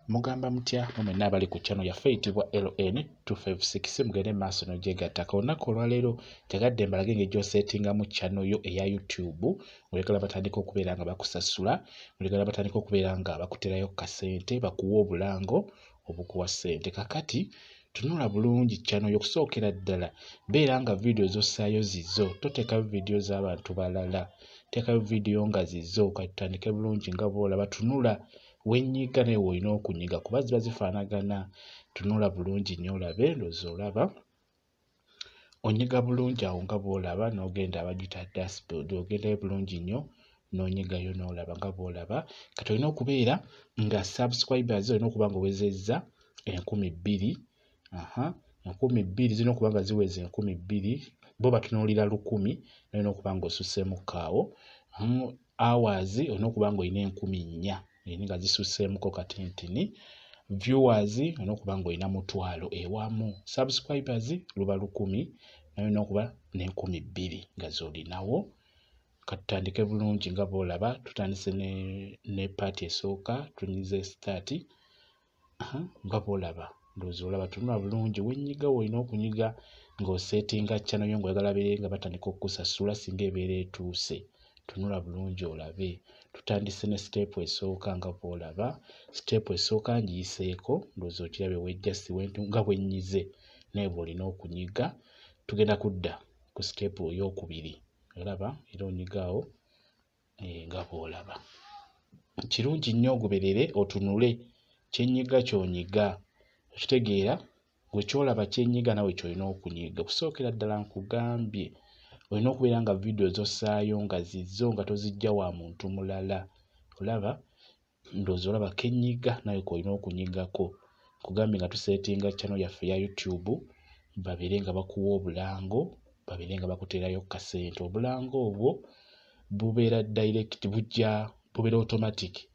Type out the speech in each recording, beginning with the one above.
Mugamba mutya mwenna abali ku channel yaffe eyitibwa LN256 mugende maaso n'ogyegattako. Olunaku olwaleero njagadde mbalage Engeli Jjosentingamu channel yo eya YouTube olagala batandika okubeera nga bakusasula, olagala batandika okubeera nga bakuterayo kasente bakuwa obulango obukuwa ssente. Kakati tunula bulungi channel y'okusookera ddala beera nga video zossaayo zizo, toteekayo video z'abantu balala, teekayo video nga zizo. Katandike bulungi nga bw'olaba, tunula wenyiga naye w'olina okunyiga kuba ziba zifaanagana. Tunula bulungi nnyo olabe, ndowooza olaba onyiga bulungi awo nga bw'olaba, n'ogenda abagita dashboard ogendayo bulungi nnyo n'onyigayo n'olaba nga bw'olaba. Kati olina okubeera nga subscribers olina okuba nga owezezza 2,000. 2,000 zirina okuba nga ziweze 2,000, bo batunuulira 1,000 olina okuba nga osusseemu kaawo. Hours olina okuba nga olina 4,000 nga zisusseemuko katintini. Viewers olina okuba nga olina 1,000 ewamu. Subscribers luba 1,000 naye olina okuba ne2,000 nga z'olinawo. Katutandike bulungi nga bw'olaba, tutandise ne paati esooka tunyize start nga bw'olaba. Ndowooza olaba tunula bulungi wenyiga olina okunyiga ng'osetinga channel yo ng'oyagala beere nga batandika okukusasula singa ebeera etuuse. Tunula bulungi olabe. Tutandise ne step esooka nga bw'olaba. Step esooka ngiyiseeko, ndowooza okirabye wejja nga bwenyize naye bw'olina okunyiga. Tugenda kudda ku step ey'okubiri, olaba era onyigaawo nga bw'olaba. Kirungi nnyo ogoberere otunule kyenyiga ky'onyiga, okitegeera gwe kyolaba kyenyiga nawe ky'olina okunyiga. Okusookera ddala nkugambye olina okubeera nga video zossaayo nga zizo nga toziggya wa muntu mulala. Olaba, ndowooza olaba kenyiga nawe kw'olina okunyigako. Kugambye nga tuseetinga channel yaffe ya YouTube babeere nga bakuwa obulango, babeere nga bakuteerayo kasente. Obulango obwo bubeera direct, bubeera automatic.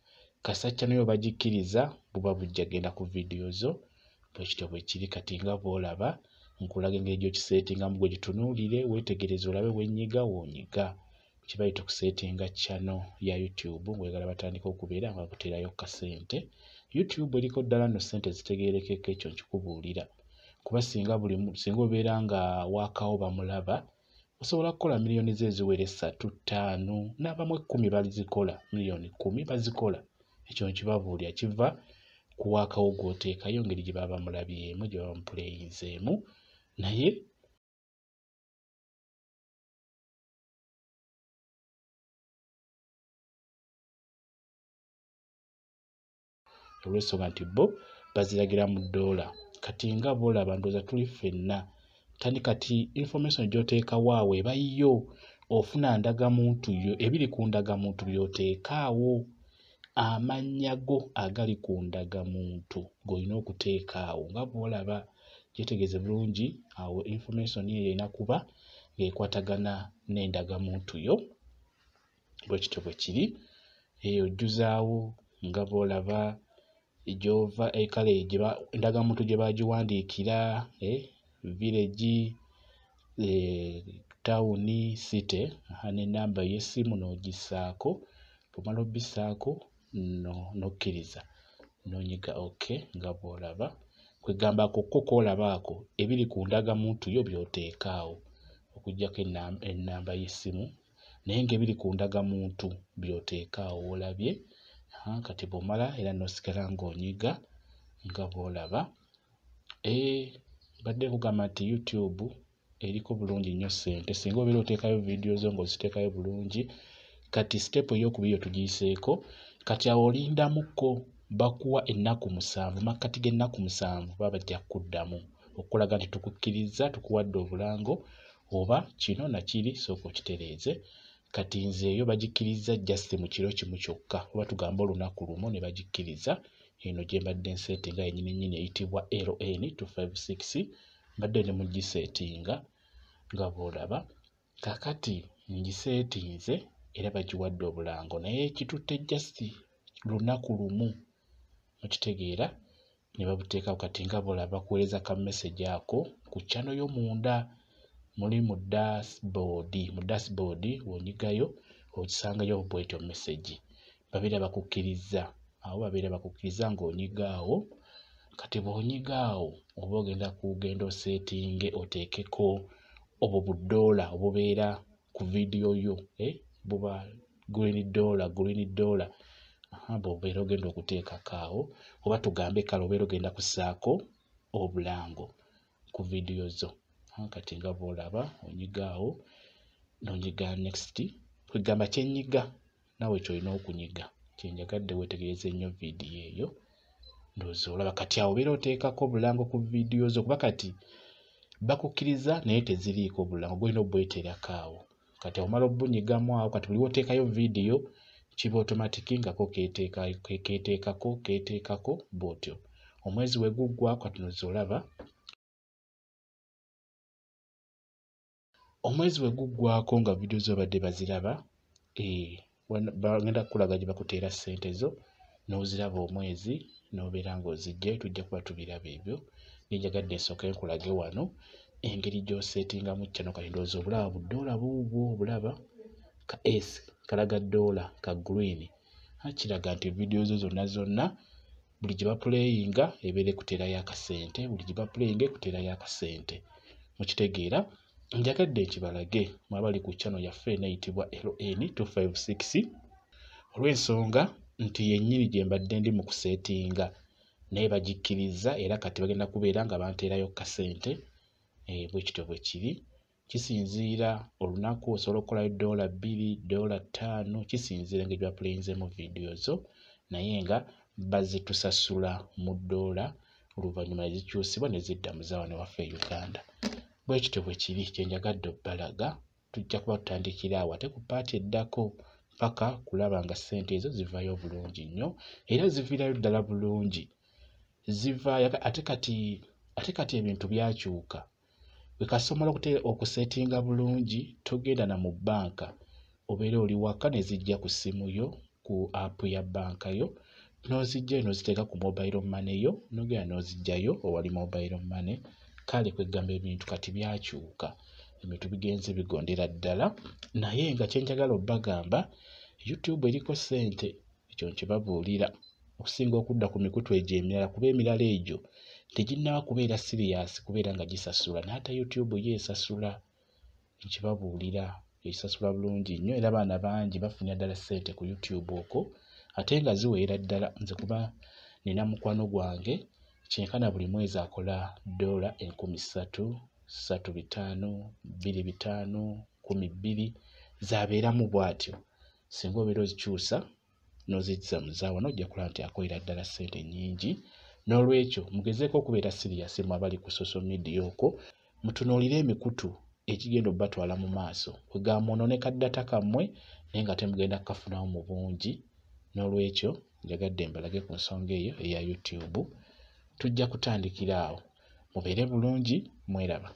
Kasa channel yo bagikkiriza buba bujja genda ku video zo. Bwekityo bwe kiri. Kati nga bw'olaba nkulaga engeri gy'okiseetingamu gwe gitunuulire weetegereze olabe wenyiga w'onyiga. Kibayita okuseetinga channel ya YouTube ng'oyagala batandika okubeera nga bakuteerayo kasente. YouTube eriko ddala nno ssente zitegeerekeka, ekyo nkikubuulira. Kuba singa obeera nga waakawo bamulaba osobola kukola miliyoni ze eziwera 3, 5 n'abamu 10 bazikola, miliyoni 10 bazikola. Ekyo nkibabuulira kiva ku waakawo gw'oteekayo, engeri gye baba bamulabyemu, gye baba bamupuleyinzeemu. Naye olw'ensonga nti bo baziragira mu ddoola. Kati nga bw'olaba ndowooza tuli ffenna. Kati information gy'oteekawo awo eba yo, ofuna ndagamuntu yo, ebiri ku ndagamuntu by'oteekaawo. Amannya go agali ku ndagamuntu g'olina okuteekaawo nga bw'olaba. Gyetegeeze bulungi awo information eyo erina kuba ng'ekwatagana n'endagamuntu yo. Bwekityo bwe kiri. Ojjuzaawo nga bw'olaba gy'ova kale endagamuntu gye baagiwandiikira, village, town, city n'ennamba y'essimu n'ogissaako. Bw'omala obissaako n'okkiriza n'onyiga OK nga bw'olaba. Kwegambaako ko k'olabaako ebiri ku ndagamuntu yo by'oteekaawo okuggyako ennamba y'essimu, naye ng'ebiri ku ndagamuntu by'oteekaawo olabye. Kati bw'omala era n'osigala ng'onyiga nga bw'olaba. Badde kugamba nti YouTube eriko bulungi nnyo ssente singa obeera oteekayo video zo ng'oziteekayo bulungi. Kati step ey'okubiri tugiyiseeko. Kati awo olindamukko bakuwa ennaku 7, makkati g'ennaku 7 baba bajja kuddamu okulaga nti tukukkiriza, tukuwadde obulango oba kino na kiri sooka okitereeze. Kati nze eyo bagikkiriza just mu kiro kimu kyokka, oba tugamba olunaku lumu ne bagikkiriza. Eno gye mbadde nseetinga yennyini eyitibwa LN256 mbadde ne mugiseetinga nga bw'olaba. Kakati ngiseetinze era bagiwadde obulango naye kitutte just lunaku lumu, okitegeera, ne babuteekawo. Kati nga bw'olaba bakuweereza ka message ako ku channel yo munda muli mu dashboard w'onyigayo okisangayo bw'etyo message. Babeera bakukkiriza awo babeera bakukkiriza ng'onyigaawo. Kati bw'onyigaawo oba ogenda kugenda oseetinge oteekeko obwo budoola obubeera ku vidiyo yo, buba green dollar bw'obeera ogenda okuteekako awo, oba tugambe kale obeera ogenda kussaako obulango ku vidiyo zo. Kati nga bw'olaba onyigaawo n'onyiga next, kwegamba kyenyiga naawe ky'olina okunyiga. Kyenjagadde weetegereze nnyo vidiyo eyo ndowooza olaba. Kati awo obeera oteekako obulango ku vidiyo zo kuba kati bakukkiriza naye teziriiko bulango, gwolina obweteerako awo. Kati omala obbunyigamu awo, kati buli lw'oteekayo vidiyo kiba automatic nga ko keeteekako bw'otyo. Omwezi we guggwa kati ndowooza olaba. Omwezi we guggwako nga vidiyo zo badde baziraba, bagenda kukulaga gye bakuteera ssente zo n'oziraba omwezi n'obeera ng'ozijjayo. Tujja kuba tubiraba ebyo. Ninjagadde nsooke nkulage wano engeri gy'oseetingamu channel. Kati ndowooza obulaba budoola buubwo obulaba ka S kalaga doola ka green. Kiraga nti vidiyo zo zonna buli gye bapuleyinga ebeera ekuteerayo akasente, buli gye bapuleyinga ekuteerayo akasente. Mukitegeera? Njagadde nkibalage mwabali ku channel yaffe enayitibwa LN256 olw'ensonga nti yennyini gye mbadde ndi mu kuseetinga naye bagikkiriza era kati bagenda kubeera nga banteerayo kasente. Bwe kityo bwe kiri. Kisinziira olunaku osobola okukolayo $2, $5, kisinziira engeri gye bapuleyinzeemu vidiyo zo, naye nga bazitusasula mu ddoola oluvannyuma ne zikyusibwa ne zidda mu zaawano waffe e Uganda. Bwe kityo bwe kiri kyenjagadde obbalaga. Tujja kuba tutandikira awo ate ku paati eddako paka kulaba nga ssente ezo zivaayo bulungi nnyo era ziviirayo ddala bulungi. Zivaayo ate kati ebintu byakyuka. Bwe kasomola okuseetinga bulungi togenda na mu bbanka, obeera oli waka ne zijja ku ssimu yo ku apu ya bbanka yo n'ozijjayo n'oziteeka ku mobile money yo n'ogenda n'ozijjayo owali mobile money. Kale kwegamba ebintu kati byakyuka, ebintu bigenze bigondera ddala. Naye nga kyenjagala obbagamba, YouTube eriko ssente, ekyo nkibabuulira okusinga okudda ku mikutu egyo emirala, kuba emirala egyo teginnaba kubeera serious kubeera nga gisasula, n'ate YouTube yo esasula. Nkibabuulira esasula bulungi nnyo era abaana bangi bafunira ddala ssente ku YouTube okwo ate nga ziweera ddala. Nze kuba nina mukwano gwange kyenkana buli mwezi akola $3,000, $3,500, $2,500, $12,000 z'abeeramu bw'atyo. Singa obeera ozikyusa n'ozizza mu zaawano ojja kulaba nti akolera ddala ssente nnyingi. N'olwekyo mugezeeko okubeera siriyasi mmwe abali ku social media okwo, mutunuulire emikutu ekigenda obbatwala mu maaso. Kwegamba mwonooneka ddata kammwe naye nga temugenda kukafunamu mu bungi. N'olwekyo njagadde mbalage ku nsonga eyo eya YouTube. Tujja kutandikira awo. Mubeere bulungi, mweraba.